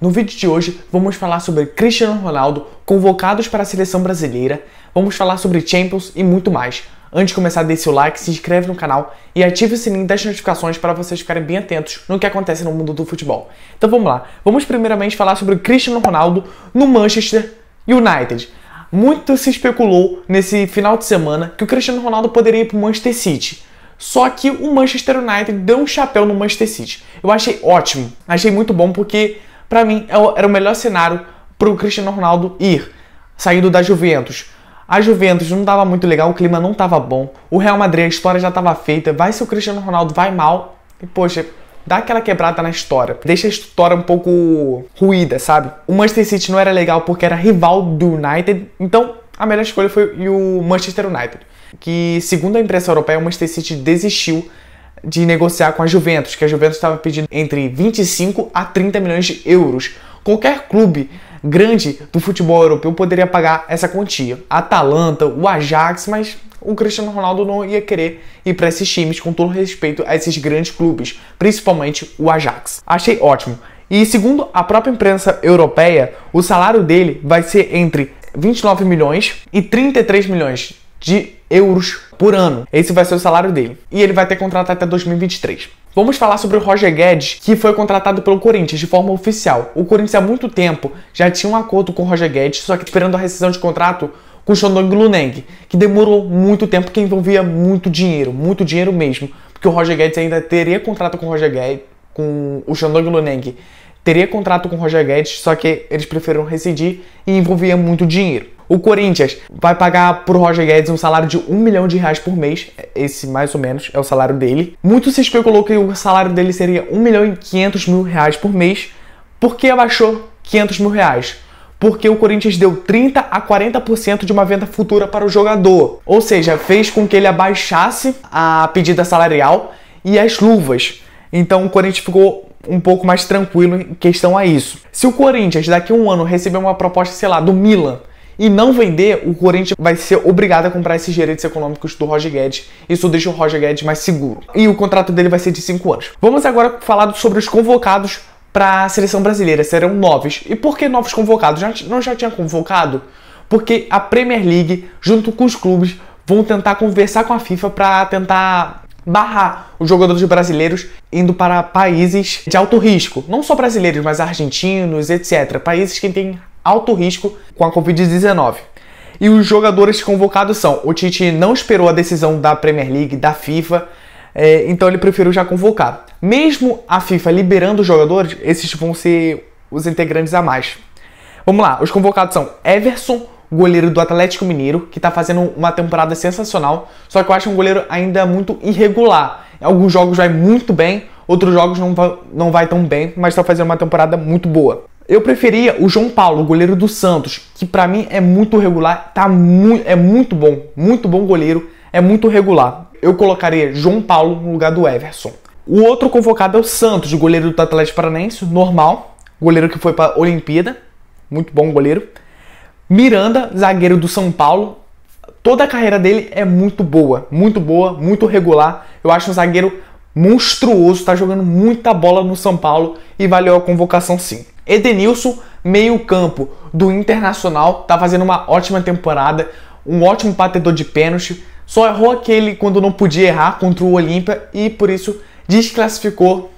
No vídeo de hoje vamos falar sobre Cristiano Ronaldo, convocados para a seleção brasileira, vamos falar sobre Champions e muito mais. Antes de começar, deixe seu like, se inscreve no canal e ative o sininho das notificações para vocês ficarem bem atentos no que acontece no mundo do futebol. Então vamos lá, vamos primeiramente falar sobre Cristiano Ronaldo no Manchester United. Muito se especulou nesse final de semana que o Cristiano Ronaldo poderia ir para o Manchester City. Só que o Manchester United deu um chapéu no Manchester City. Eu achei ótimo, achei muito bom porque, pra mim, era o melhor cenário pro Cristiano Ronaldo ir, saindo da Juventus. A Juventus não tava muito legal, o clima não tava bom. O Real Madrid, a história já tava feita. Vai se o Cristiano Ronaldo vai mal e, poxa, dá aquela quebrada na história. Deixa a história um pouco ruída, sabe? O Manchester City não era legal porque era rival do United, então a melhor escolha foi o Manchester United. Que, segundo a imprensa europeia, o Manchester City desistiu de negociar com a Juventus, que a Juventus estava pedindo entre 25 a 30 milhões de euros. Qualquer clube grande do futebol europeu poderia pagar essa quantia. A Atalanta, o Ajax, mas o Cristiano Ronaldo não ia querer ir para esses times, com todo respeito a esses grandes clubes, principalmente o Ajax. Achei ótimo. E segundo a própria imprensa europeia, o salário dele vai ser entre 29 milhões e 33 milhões de euros por ano. Esse vai ser o salário dele. E ele vai ter contrato até 2023. Vamos falar sobre o Roger Guedes, que foi contratado pelo Corinthians de forma oficial. O Corinthians há muito tempo já tinha um acordo com o Roger Guedes, só que esperando a rescisão de contrato com o Shandong Luneng, que demorou muito tempo, que envolvia muito dinheiro mesmo, porque o Roger Guedes ainda teria contrato com o Roger Guedes, com o Shandong Luneng. Teria contrato com o Roger Guedes, só que eles preferiram rescindir e envolvia muito dinheiro. O Corinthians vai pagar pro Roger Guedes um salário de R$1 milhão por mês. Esse, mais ou menos, é o salário dele. Muito se especulou que o salário dele seria R$1.500.000 por mês. Por que abaixou R$500.000? Porque o Corinthians deu 30 a 40% de uma venda futura para o jogador. Ou seja, fez com que ele abaixasse a pedida salarial e as luvas. Então o Corinthians ficou um pouco mais tranquilo em questão a isso. Se o Corinthians daqui a um ano receber uma proposta, sei lá, do Milan, e não vender, o Corinthians vai ser obrigado a comprar esses direitos econômicos do Roger Guedes. Isso deixa o Roger Guedes mais seguro. E o contrato dele vai ser de 5 anos. Vamos agora falar sobre os convocados para a seleção brasileira. Serão 9. E por que novos convocados? Não já tinha convocado? Porque a Premier League, junto com os clubes, vão tentar conversar com a FIFA para tentar barrar os jogadores brasileiros indo para países de alto risco. Não só brasileiros, mas argentinos, etc. Países que têm alto risco com a Covid-19. E os jogadores convocados são: o Tite não esperou a decisão da Premier League, da FIFA, então ele preferiu já convocar. Mesmo a FIFA liberando os jogadores, esses vão ser os integrantes a mais. Vamos lá, os convocados são Everson, goleiro do Atlético Mineiro, que está fazendo uma temporada sensacional, só que eu acho um goleiro ainda muito irregular. Em alguns jogos vai muito bem, outros jogos não vai tão bem, mas está fazendo uma temporada muito boa. Eu preferia o João Paulo, goleiro do Santos, que pra mim é muito regular, é muito bom goleiro, é muito regular. Eu colocaria João Paulo no lugar do Everson. O outro convocado é o Santos, goleiro do Atlético Paranaense, normal, goleiro que foi pra Olimpíada, muito bom goleiro. Miranda, zagueiro do São Paulo, toda a carreira dele é muito boa, muito regular. Eu acho um zagueiro monstruoso, tá jogando muita bola no São Paulo e valeu a convocação sim. Edenilson, meio campo do Internacional, tá fazendo uma ótima temporada, um ótimo batedor de pênalti, só errou aquele quando não podia errar contra o Olímpia e por isso desclassificou,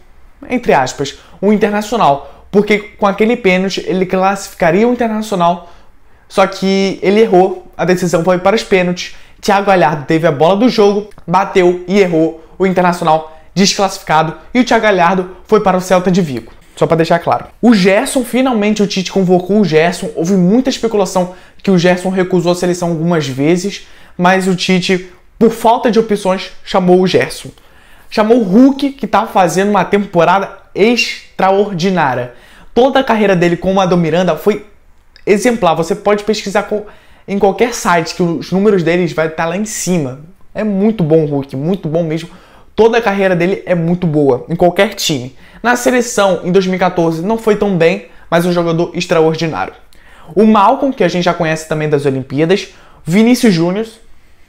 entre aspas, o Internacional, porque com aquele pênalti ele classificaria o Internacional, só que ele errou, a decisão foi para os pênaltis. Thiago Galhardo teve a bola do jogo, bateu e errou, o Internacional desclassificado e o Thiago Galhardo foi para o Celta de Vigo. Só para deixar claro. O Gerson, finalmente o Tite convocou o Gerson. Houve muita especulação que o Gerson recusou a seleção algumas vezes, mas o Tite, por falta de opções, chamou o Gerson. Chamou o Hulk, que está fazendo uma temporada extraordinária. Toda a carreira dele com o Adão Miranda foi exemplar. Você pode pesquisar em qualquer site que os números deles vai estar lá em cima. É muito bom o Hulk, muito bom mesmo. Toda a carreira dele é muito boa, em qualquer time. Na seleção, em 2014, não foi tão bem, mas um jogador extraordinário. O Malcom, que a gente já conhece também das Olimpíadas. Vinícius Júnior,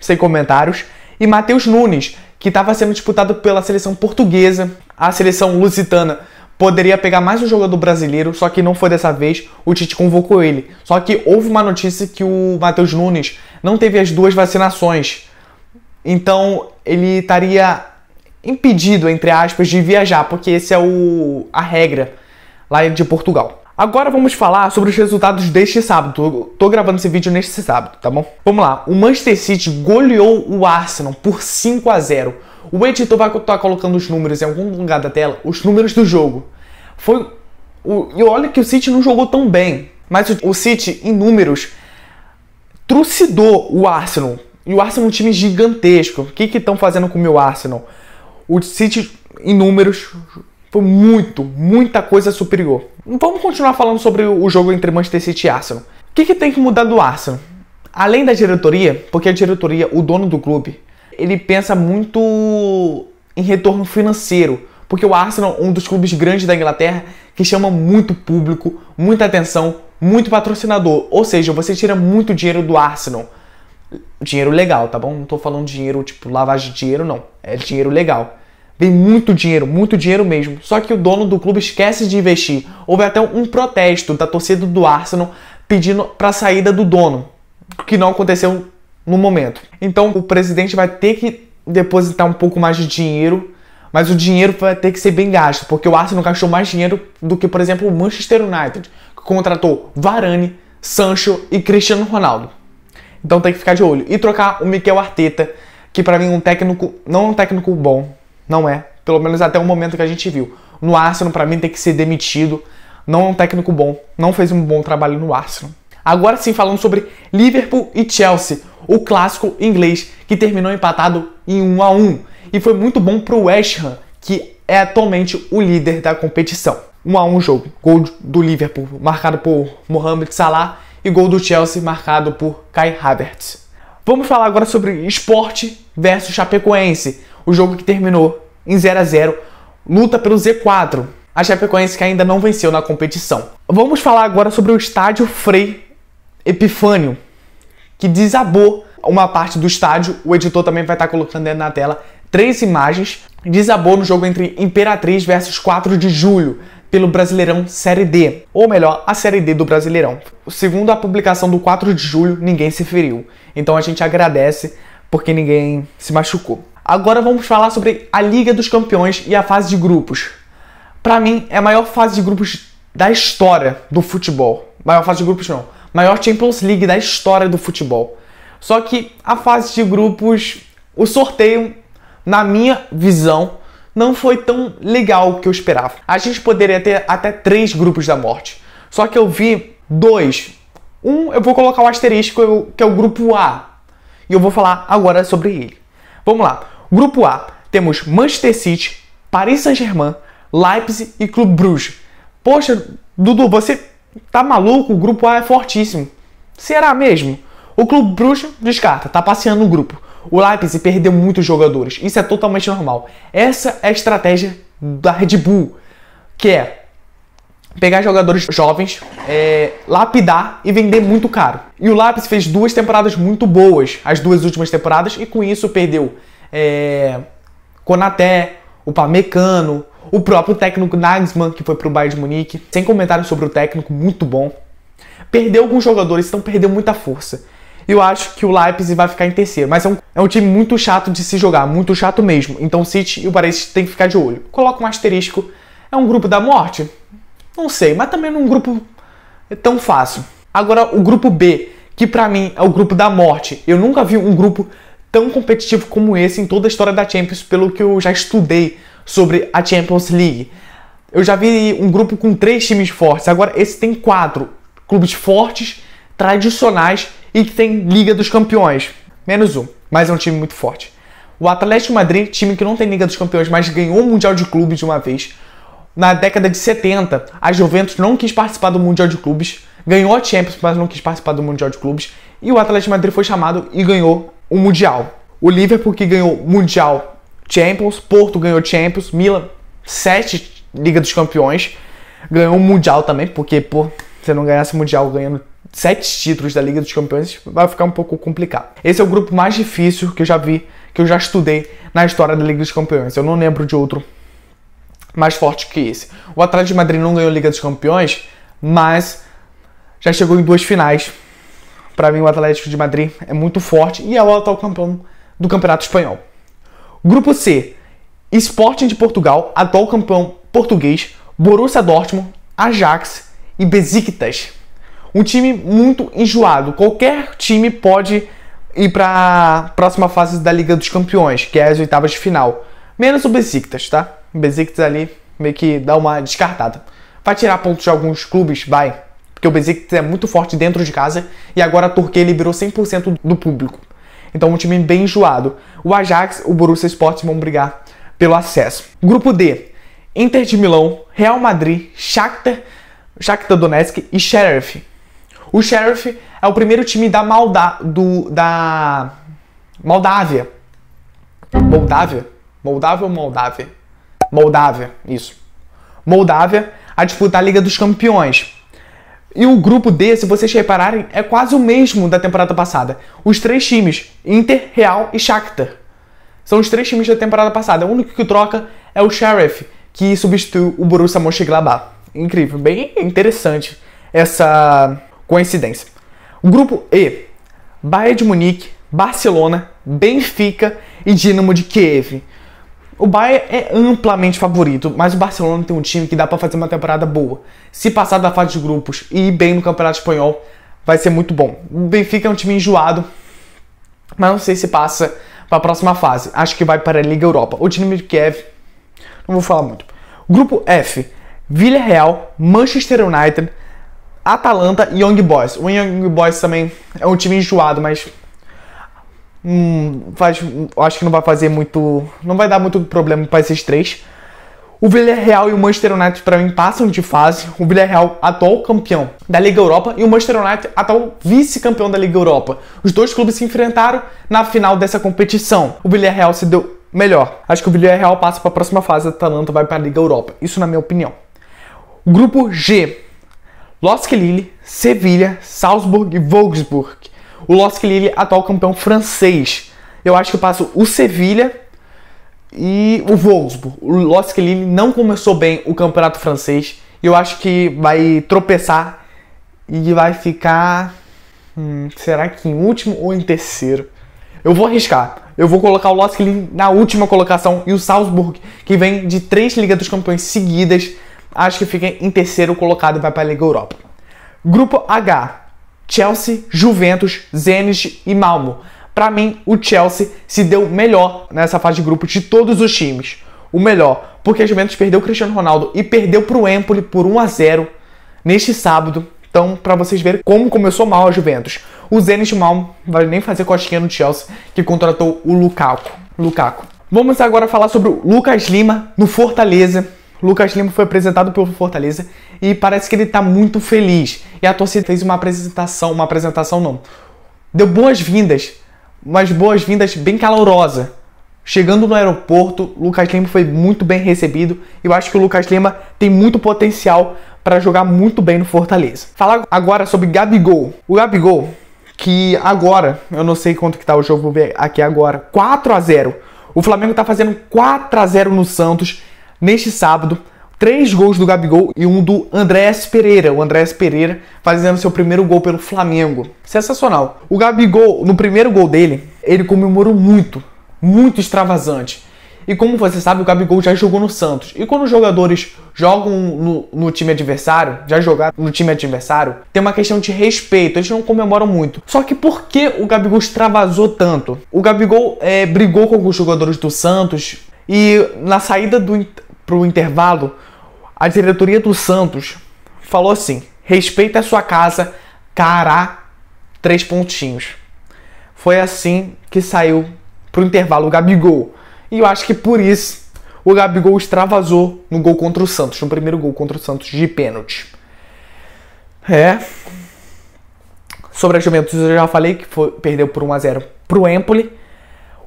sem comentários. E Matheus Nunes, que estava sendo disputado pela seleção portuguesa. A seleção lusitana poderia pegar mais um jogador brasileiro, só que não foi dessa vez, o Tite convocou ele. Só que houve uma notícia que o Matheus Nunes não teve as 2 vacinações, então ele estaria impedido, entre aspas, de viajar, porque esse é a regra lá de Portugal. Agora vamos falar sobre os resultados deste sábado. Tô gravando esse vídeo neste sábado, tá bom? Vamos lá. O Manchester City goleou o Arsenal por 5-0. O editor vai estar colocando os números em algum lugar da tela, os números do jogo. E olha que o City não jogou tão bem, mas o City, em números, trucidou o Arsenal. E o Arsenal é um time gigantesco. O que estão fazendo com o meu Arsenal? O City, em números, foi muita coisa superior. Vamos continuar falando sobre o jogo entre Manchester City e Arsenal. O que tem que mudar do Arsenal? Além da diretoria, porque a diretoria, o dono do clube, ele pensa muito em retorno financeiro. Porque o Arsenal é um dos clubes grandes da Inglaterra que chama muito público, muita atenção, muito patrocinador. Ou seja, você tira muito dinheiro do Arsenal. Dinheiro legal, tá bom? Não tô falando de dinheiro tipo lavagem de dinheiro, não. É dinheiro legal. Vem muito dinheiro mesmo. Só que o dono do clube esquece de investir. Houve até um protesto da torcida do Arsenal pedindo para a saída do dono, que não aconteceu no momento. Então o presidente vai ter que depositar um pouco mais de dinheiro, mas o dinheiro vai ter que ser bem gasto, porque o Arsenal gastou mais dinheiro do que, por exemplo, o Manchester United, que contratou Varane, Sancho e Cristiano Ronaldo. Então tem que ficar de olho. E trocar o Mikel Arteta, que para mim não é um técnico bom. Não é. Pelo menos até o momento que a gente viu. No Arsenal, para mim, tem que ser demitido. Não é um técnico bom. Não fez um bom trabalho no Arsenal. Agora sim, falando sobre Liverpool e Chelsea. O clássico inglês que terminou empatado em 1-1. E foi muito bom pro West Ham, que é atualmente o líder da competição. 1-1 jogo. Gol do Liverpool marcado por Mohamed Salah e gol do Chelsea marcado por Kai Havertz. Vamos falar agora sobre Sport versus Chapecoense. O jogo que terminou em 0-0, luta pelo Z4. A Chapecoense que ainda não venceu na competição. Vamos falar agora sobre o estádio Frei Epifânio, que desabou uma parte do estádio. O editor também vai estar colocando na tela 3 imagens. Desabou no jogo entre Imperatriz versus 4 de Julho, pelo Brasileirão Série D. Ou melhor, a Série D do Brasileirão. Segundo a publicação do 4 de julho, ninguém se feriu. Então a gente agradece porque ninguém se machucou. Agora vamos falar sobre a Liga dos Campeões e a fase de grupos. Pra mim, é a maior fase de grupos da história do futebol. Maior fase de grupos não. Maior Champions League da história do futebol. Só que a fase de grupos, o sorteio, na minha visão, não foi tão legal que eu esperava. A gente poderia ter até 3 grupos da morte. Só que eu vi 2. Eu vou colocar o asterisco, que é o grupo A. E eu vou falar agora sobre ele. Vamos lá. Grupo A, temos Manchester City, Paris Saint-Germain, Leipzig e Clube Bruges. Poxa, Dudu, você tá maluco? O grupo A é fortíssimo. Será mesmo? O Clube Bruges descarta, tá passeando no grupo. O Leipzig perdeu muitos jogadores. Isso é totalmente normal. Essa é a estratégia da Red Bull, que é pegar jogadores jovens, lapidar e vender muito caro. E o Leipzig fez 2 temporadas muito boas, as 2 últimas temporadas, e com isso perdeu Konaté, o Pamecano, o próprio técnico Nagelsmann, que foi pro Bayern de Munique. Sem comentários sobre o técnico, muito bom. Perdeu alguns jogadores, então perdeu muita força. Eu acho que o Leipzig vai ficar em terceiro, mas é um time muito chato de se jogar, muito chato mesmo. Então o City e o Paris tem que ficar de olho. Coloca um asterisco. É um grupo da morte? Não sei, mas também não é um grupo tão fácil. Agora o grupo B, que pra mim é o grupo da morte. Eu nunca vi um grupo tão competitivo como esse em toda a história da Champions, pelo que eu já estudei sobre a Champions League. Eu já vi um grupo com 3 times fortes, agora esse tem 4 clubes fortes, tradicionais e que tem Liga dos Campeões. Menos um, mas é um time muito forte. O Atlético Madrid, time que não tem Liga dos Campeões, mas ganhou o Mundial de Clubes de uma vez. Na década de 70, a Juventus não quis participar do Mundial de Clubes, ganhou a Champions, mas não quis participar do Mundial de Clubes, e o Atlético Madrid foi chamado e ganhou o Mundial. O Liverpool que ganhou Mundial, Champions, Porto ganhou Champions, Milan 7 Liga dos Campeões, ganhou o Mundial também, porque pô, se não ganhasse o Mundial ganhando 7 títulos da Liga dos Campeões, vai ficar um pouco complicado. Esse é o grupo mais difícil que eu já vi, que eu já estudei na história da Liga dos Campeões. Eu não lembro de outro mais forte que esse. O Atlético de Madrid não ganhou a Liga dos Campeões, mas já chegou em 2 finais. Para mim, o Atlético de Madrid é muito forte e é o atual campeão do Campeonato Espanhol. Grupo C, Sporting de Portugal, atual campeão português, Borussia Dortmund, Ajax e Besiktas. Um time muito enjoado. Qualquer time pode ir para a próxima fase da Liga dos Campeões, que é as oitavas de final. Menos o Besiktas, tá? O Besiktas ali meio que dá uma descartada. Vai tirar pontos de alguns clubes? Vai. Porque o Besiktas é muito forte dentro de casa e agora a Turquia liberou 100% do público. Então um time bem enjoado. O Ajax, o Borussia Sport vão brigar pelo acesso. Grupo D, Inter de Milão, Real Madrid, Shakhtar Donetsk e Sheriff. O Sheriff é o primeiro time da Moldávia. Moldávia ou Moldávia? Moldávia, isso. Moldávia a disputar a Liga dos Campeões. E o grupo D, se vocês repararem, é quase o mesmo da temporada passada. Os 3 times, Inter, Real e Shakhtar. São os 3 times da temporada passada. O único que troca é o Sheriff, que substituiu o Borussia Mönchengladbach. Incrível, bem interessante essa coincidência. O grupo E, Bayern de Munique, Barcelona, Benfica e Dinamo de Kiev. O Bayern é amplamente favorito, mas o Barcelona tem um time que dá para fazer uma temporada boa. Se passar da fase de grupos e ir bem no Campeonato Espanhol, vai ser muito bom. O Benfica é um time enjoado, mas não sei se passa para a próxima fase. Acho que vai para a Liga Europa. O Dinamo de Kiev, não vou falar muito. Grupo F, Villarreal, Manchester United, Atalanta e Young Boys. O Young Boys também é um time enjoado, mas acho que não vai fazer muito, não vai dar muito problema para esses 3. O Villarreal e o Manchester United para mim passam de fase. O Villarreal atual campeão da Liga Europa e o Manchester United atual vice-campeão da Liga Europa. Os 2 clubes se enfrentaram na final dessa competição. O Villarreal se deu melhor. Acho que o Villarreal passa para a próxima fase. A Atalanta vai para a Liga Europa. Isso na minha opinião. O grupo G, LOSC Lille, Sevilha, Salzburg e Wolfsburg. O LOSC Lille, atual campeão francês. Eu acho que passa o Sevilha e o Wolfsburg. O LOSC Lille não começou bem o campeonato francês. Eu acho que vai tropeçar e vai ficar... será que em último ou em terceiro? Eu vou arriscar. Eu vou colocar o LOSC Lille na última colocação e o Salzburg, que vem de 3 Ligas dos Campeões seguidas, acho que fica em terceiro colocado e vai para a Liga Europa. Grupo H, Chelsea, Juventus, Zenit e Malmo. Para mim, o Chelsea se deu melhor nessa fase de grupo de todos os times. O melhor, porque a Juventus perdeu o Cristiano Ronaldo e perdeu para o Empoli por 1-0 neste sábado. Então, para vocês verem como começou mal a Juventus. O Zenit e o Malmo vai nem fazer cosquinha no Chelsea, que contratou o Lukaku. Vamos agora falar sobre o Lucas Lima no Fortaleza. O Lucas Lima foi apresentado pelo Fortaleza e parece que ele está muito feliz. E a torcida fez uma apresentação não. Deu boas-vindas, mas boas-vindas bem calorosa. Chegando no aeroporto, o Lucas Lima foi muito bem recebido. Eu acho que o Lucas Lima tem muito potencial para jogar muito bem no Fortaleza. Falar agora sobre Gabigol. O Gabigol, que agora, eu não sei quanto que tá o jogo, vou ver aqui agora, 4-0. O Flamengo tá fazendo 4-0 no Santos neste sábado. 3 gols do Gabigol e um do Andréas Pereira. O Andréas Pereira fazendo seu primeiro gol pelo Flamengo. Sensacional. O Gabigol, no primeiro gol dele, ele comemorou muito extravasante. E como você sabe, o Gabigol já jogou no Santos. E quando os jogadores jogam no time adversário, já jogaram no time adversário, tem uma questão de respeito, eles não comemoram muito. Só que por que o Gabigol extravasou tanto? O Gabigol brigou com alguns jogadores do Santos e na saída pro intervalo, a diretoria do Santos falou assim: respeita a sua casa, cara, 3 pontinhos. Foi assim que saiu pro intervalo o Gabigol. E eu acho que por isso o Gabigol extravasou no gol contra o Santos, no primeiro gol contra o Santos de pênalti. Sobre a Juventus eu já falei que perdeu por 1-0 pro Empoli.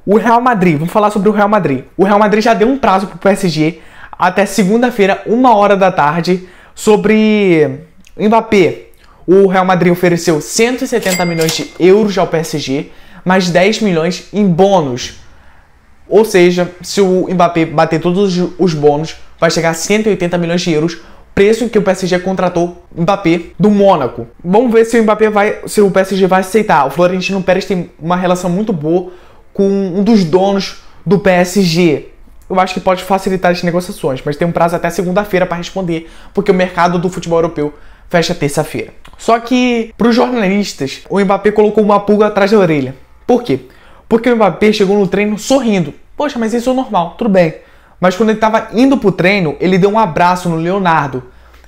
O Real Madrid, vamos falar sobre o Real Madrid. O Real Madrid já deu um prazo pro PSG até segunda-feira, 1h da tarde, sobre Mbappé. O Real Madrid ofereceu 170 milhões de euros ao PSG, mais 10 milhões em bônus. Ou seja, se o Mbappé bater todos os bônus, vai chegar a 180 milhões de euros, preço em que o PSG contratou Mbappé do Mônaco. Vamos ver se o PSG vai aceitar. O Florentino Pérez tem uma relação muito boa com um dos donos do PSG. Eu acho que pode facilitar as negociações, mas tem um prazo até segunda-feira para responder, porque o mercado do futebol europeu fecha terça-feira. Só que, para os jornalistas, o Mbappé colocou uma pulga atrás da orelha. Por quê? Porque o Mbappé chegou no treino sorrindo. Poxa, mas isso é normal, tudo bem. Mas quando ele estava indo pro treino, ele deu um abraço no Leonardo,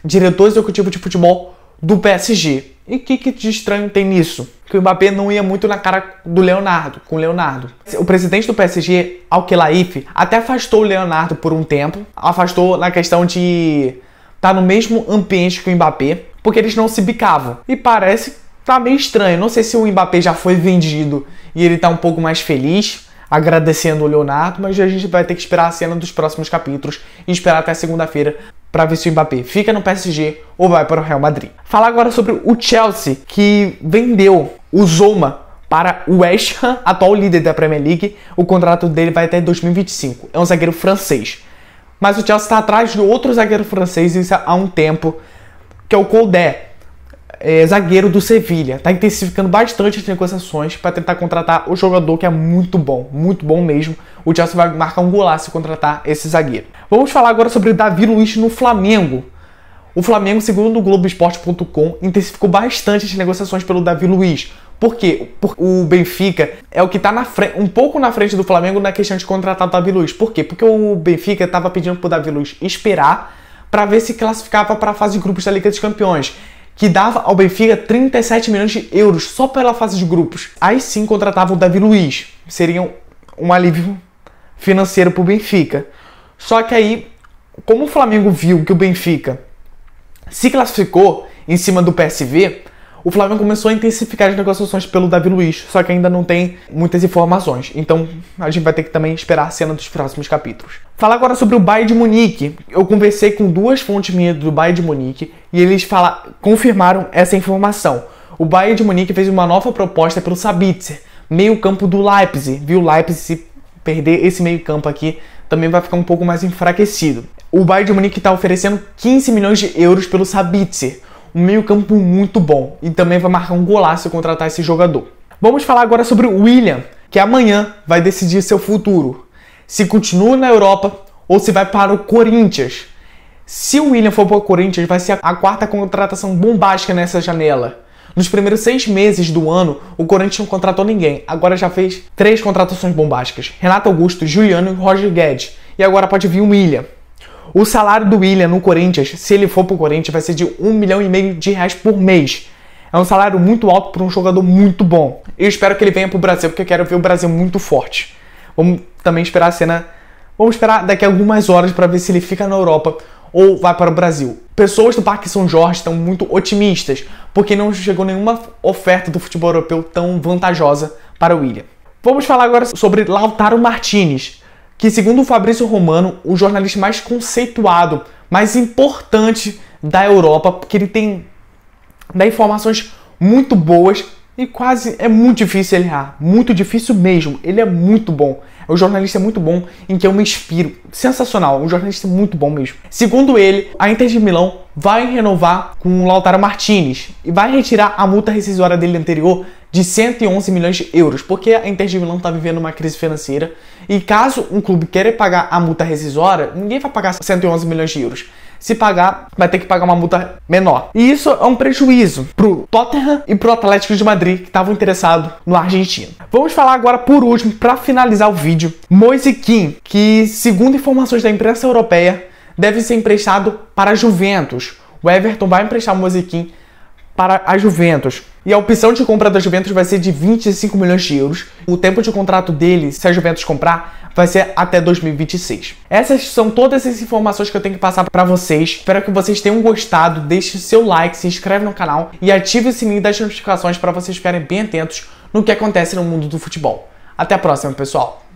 diretor executivo de futebol do PSG. E o que de estranho tem nisso? Que o Mbappé não ia muito na cara do Leonardo, com o Leonardo. O presidente do PSG, Al-Khelaifi, até afastou o Leonardo por um tempo. Afastou na questão de estar no mesmo ambiente que o Mbappé, porque eles não se bicavam. E parece que tá meio estranho. Não sei se o Mbappé já foi vendido e ele tá um pouco mais feliz, agradecendo o Leonardo, mas a gente vai ter que esperar a cena dos próximos capítulos e esperar até segunda-feira para ver se o Mbappé fica no PSG ou vai para o Real Madrid. Falar agora sobre o Chelsea, que vendeu o Zouma para o West Ham, atual líder da Premier League. O contrato dele vai até 2025. É um zagueiro francês. Mas o Chelsea está atrás de outro zagueiro francês há um tempo, que é o Koldé, zagueiro do Sevilha. Está intensificando bastante as negociações para tentar contratar o jogador, que é muito bom mesmo. O Chelsea vai marcar um golaço se contratar esse zagueiro. Vamos falar agora sobre o Davi Luiz no Flamengo. O Flamengo, segundo o Globoesporte.com, intensificou bastante as negociações pelo Davi Luiz. Por quê? Porque o Benfica é o que está um pouco na frente do Flamengo na questão de contratar o Davi Luiz. Por quê? Porque o Benfica estava pedindo para o Davi Luiz esperar para ver se classificava para a fase de grupos da Liga dos Campeões, que dava ao Benfica 37 milhões de euros só pela fase de grupos. Aí sim contratava o Davi Luiz. Seria um alívio financeiro para o Benfica. Só que aí, como o Flamengo viu que o Benfica se classificou em cima do PSV, o Flamengo começou a intensificar as negociações pelo Davi Luiz, só que ainda não tem muitas informações. Então a gente vai ter que também esperar a cena dos próximos capítulos. Falar agora sobre o Bayern de Munique. Eu conversei com duas fontes minhas do Bayern de Munique e eles confirmaram essa informação. O Bayern de Munique fez uma nova proposta pelo Sabitzer, meio campo do Leipzig. Viu? O Leipzig, se perder esse meio campo aqui, também vai ficar um pouco mais enfraquecido. O Bayern de Munique está oferecendo 15 milhões de euros pelo Sabitzer. Um meio campo muito bom. E também vai marcar um golaço se contratar esse jogador. Vamos falar agora sobre o William, que amanhã vai decidir seu futuro. Se continua na Europa ou se vai para o Corinthians. Se o William for para o Corinthians, vai ser a quarta contratação bombástica nessa janela. Nos primeiros 6 meses do ano, o Corinthians não contratou ninguém. Agora já fez 3 contratações bombásticas. Renato Augusto, Juliano e Roger Guedes. E agora pode vir o William. O salário do William no Corinthians, se ele for para o Corinthians, vai ser de R$1,5 milhão por mês. É um salário muito alto para um jogador muito bom. Eu espero que ele venha para o Brasil, porque eu quero ver o Brasil muito forte. Vamos também esperar a cena. Vamos esperar daqui a algumas horas para ver se ele fica na Europa ou vai para o Brasil. Pessoas do Parque São Jorge estão muito otimistas, porque não chegou nenhuma oferta do futebol europeu tão vantajosa para o William. Vamos falar agora sobre Lautaro Martinez, que segundo o Fabrício Romano, o jornalista mais conceituado, mais importante da Europa, porque ele dá informações muito boas e quase é muito difícil ele errar. Muito difícil mesmo. Ele é muito bom. É um jornalista muito bom em que eu me inspiro. Sensacional. Um jornalista muito bom mesmo. Segundo ele, a Inter de Milão vai renovar com o Lautaro Martinez e vai retirar a multa rescisória dele anterior de 111 milhões de euros, porque a Inter de Milão está vivendo uma crise financeira e caso um clube queira pagar a multa rescisória, ninguém vai pagar 111 milhões de euros. Se pagar, vai ter que pagar uma multa menor. E isso é um prejuízo pro Tottenham e pro Atlético de Madrid, que estavam interessados no argentino. Vamos falar agora, por último, para finalizar o vídeo, Moise Kean, que, segundo informações da imprensa europeia, deve ser emprestado para a Juventus. O Everton vai emprestar o Moise Kean para a Juventus. E a opção de compra da Juventus vai ser de 25 milhões de euros. O tempo de contrato dele, se a Juventus comprar, vai ser até 2026. Essas são todas as informações que eu tenho que passar para vocês. Espero que vocês tenham gostado. Deixe seu like, se inscreve no canal e ative o sininho das notificações para vocês ficarem bem atentos no que acontece no mundo do futebol. Até a próxima, pessoal!